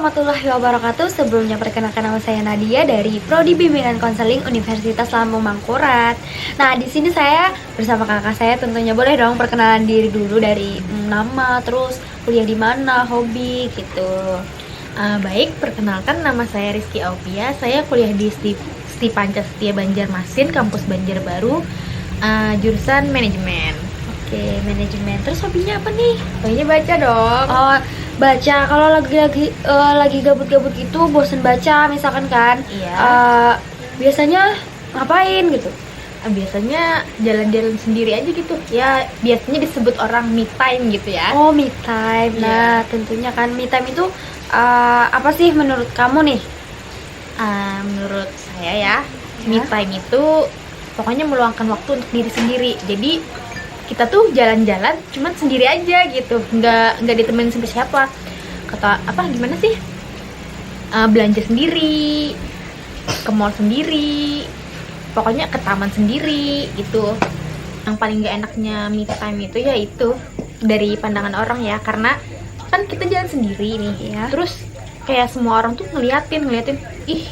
warahmatullahi wabarakatuh. Sebelumnya perkenalkan, nama saya Nadia dari Prodi Bimbingan Konseling Universitas Lambung Mangkurat. Nah, di sini saya bersama kakak saya, tentunya boleh dong perkenalan diri dulu dari nama, terus kuliah di mana, hobi gitu. Baik, perkenalkan nama saya Rizky Aupia. Saya kuliah di Sti Pancastia Banjarmasin, kampus Banjarbaru, jurusan manajemen. Oke, manajemen. Terus hobinya apa nih? Hobinya baca dong. Oh, baca. Kalau lagi gabut-gabut gitu, bosen baca misalkan kan. Iya. Biasanya ngapain gitu? Biasanya jalan-jalan sendiri aja gitu. Ya, biasanya disebut orang me time gitu ya. Oh, me time. Nah, Iya. tentunya kan me time itu apa sih menurut kamu nih? Menurut saya ya, me time itu pokoknya meluangkan waktu untuk diri sendiri. Jadi kita tuh jalan-jalan cuman sendiri aja gitu, nggak ditemenin sama siapa. Kata apa gimana sih? Belanja sendiri, ke mall sendiri, pokoknya ke taman sendiri gitu. Yang paling nggak enaknya me time itu ya itu dari pandangan orang ya, karena kan kita jalan sendiri nih ya. Terus kayak semua orang tuh ngeliatin, ih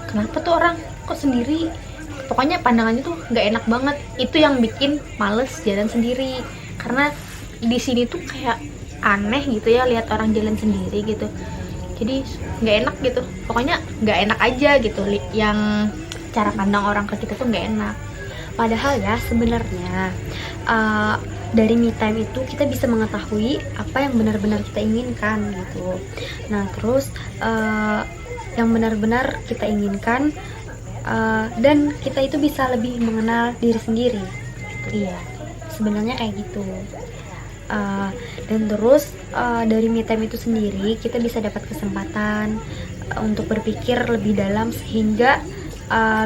kenapa tuh orang kok sendiri. Pokoknya pandangannya tuh nggak enak banget. Itu yang bikin males jalan sendiri, karena di sini tuh kayak aneh gitu ya lihat orang jalan sendiri gitu. Jadi nggak enak gitu, pokoknya nggak enak aja gitu. Yang cara pandang orang ke kita tuh nggak enak. Padahal ya sebenarnya dari me time itu kita bisa mengetahui apa yang benar-benar kita inginkan gitu. Nah, terus yang benar-benar kita inginkan, dan kita itu bisa lebih mengenal diri sendiri. Iya, sebenarnya kayak gitu. Dan terus dari me time itu sendiri kita bisa dapat kesempatan untuk berpikir lebih dalam, sehingga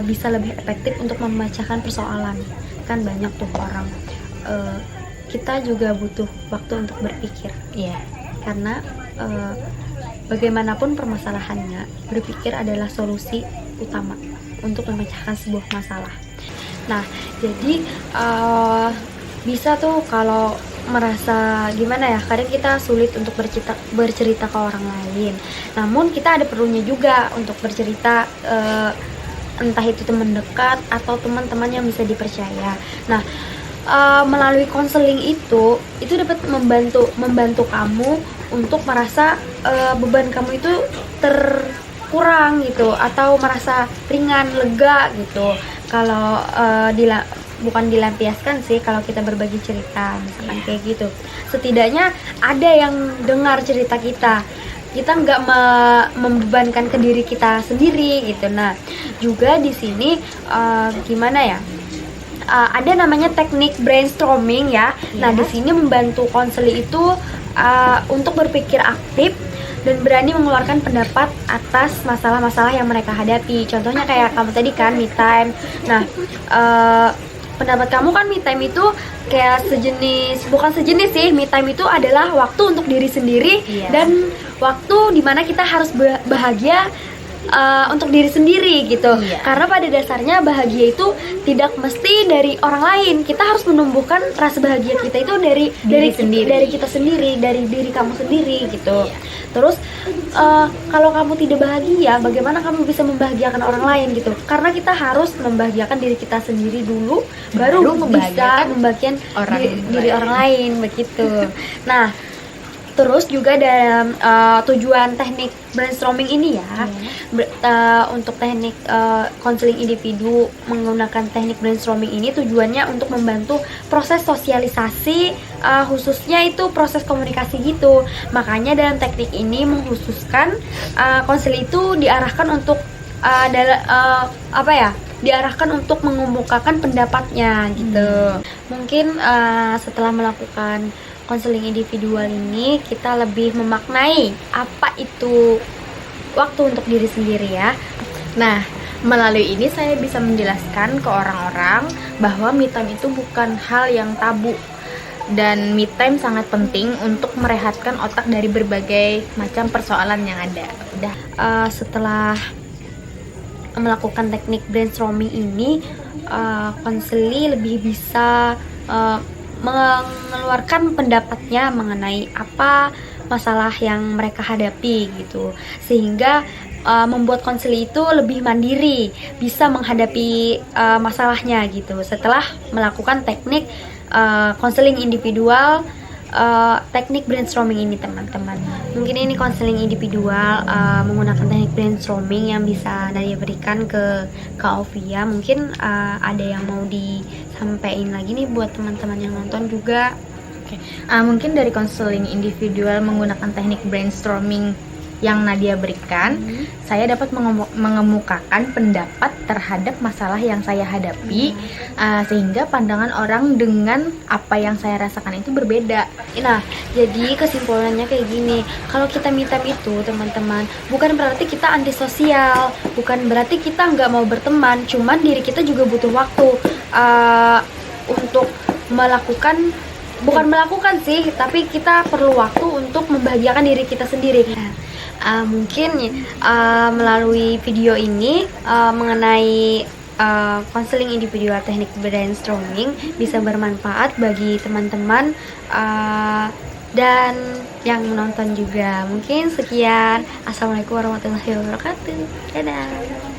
bisa lebih efektif untuk memecahkan persoalan. Kan banyak tuh orang, kita juga butuh waktu untuk berpikir. Iya. Karena bagaimanapun permasalahannya, berpikir adalah solusi utama untuk memecahkan sebuah masalah. Nah, jadi bisa tuh kalau merasa gimana ya, kadang kita sulit untuk bercerita ke orang lain. Namun kita ada perlunya juga untuk bercerita, entah itu teman dekat atau teman-teman yang bisa dipercaya. Nah, melalui konseling itu dapat membantu kamu untuk merasa beban kamu itu terkurang gitu, atau merasa ringan, lega gitu. Kalau bukan dilampiaskan sih, kalau kita berbagi cerita misalkan kayak gitu, setidaknya ada yang dengar cerita kita nggak membebankan ke diri kita sendiri gitu. Nah, juga di sini gimana ya, ada namanya teknik brainstorming ya. Nah, di sini membantu konseling itu untuk berpikir aktif dan berani mengeluarkan pendapat atas masalah-masalah yang mereka hadapi. Contohnya kayak kamu tadi kan, me time. Nah, pendapat kamu kan me time itu kayak bukan sejenis sih. Me time itu adalah waktu untuk diri sendiri, dan waktu dimana kita harus bahagia untuk diri sendiri gitu. Karena pada dasarnya bahagia itu tidak mesti dari orang lain. Kita harus menumbuhkan rasa bahagia kita itu dari kita sendiri, dari diri kamu sendiri gitu. Terus kalau kamu tidak bahagia, bagaimana kamu bisa membahagiakan orang lain gitu? Karena kita harus membahagiakan diri kita sendiri dulu, baru bisa membahagiakan diri orang lain begitu. Nah, terus juga dalam tujuan teknik brainstorming ini ya, untuk teknik konseling individu menggunakan teknik brainstorming ini tujuannya untuk membantu proses sosialisasi, khususnya itu proses komunikasi gitu. Makanya dalam teknik ini mengkhususkan konseling itu diarahkan untuk diarahkan untuk mengemukakan pendapatnya gitu. Mungkin setelah melakukan konseling individual ini, kita lebih memaknai apa itu waktu untuk diri sendiri ya. Nah, melalui ini saya bisa menjelaskan ke orang-orang bahwa me time itu bukan hal yang tabu, dan me time sangat penting untuk merehatkan otak dari berbagai macam persoalan yang ada. Setelah melakukan teknik brainstorming ini, konseli lebih bisa mengeluarkan pendapatnya mengenai apa masalah yang mereka hadapi gitu, sehingga membuat konseling itu lebih mandiri, bisa menghadapi masalahnya gitu setelah melakukan teknik konseling individual, teknik brainstorming ini teman-teman. Mungkin ini konseling individual menggunakan teknik brainstorming yang bisa Nadia berikan ke Kak Ovia. Mungkin ada yang mau disampaikan lagi nih buat teman-teman yang nonton juga. Mungkin dari konseling individual menggunakan teknik brainstorming yang Nadia berikan, saya dapat mengemukakan pendapat terhadap masalah yang saya hadapi, sehingga pandangan orang dengan apa yang saya rasakan itu berbeda. Nah, jadi kesimpulannya kayak gini, kalau kita me time itu teman-teman, bukan berarti kita antisosial, bukan berarti kita nggak mau berteman, cuman diri kita juga butuh waktu untuk melakukan, bukan melakukan sih, tapi kita perlu waktu untuk membahagiakan diri kita sendiri. Mungkin melalui video ini mengenai konseling individual teknik brainstorming bisa bermanfaat bagi teman-teman dan yang menonton juga. Mungkin sekian. Assalamualaikum warahmatullahi wabarakatuh. Dadah.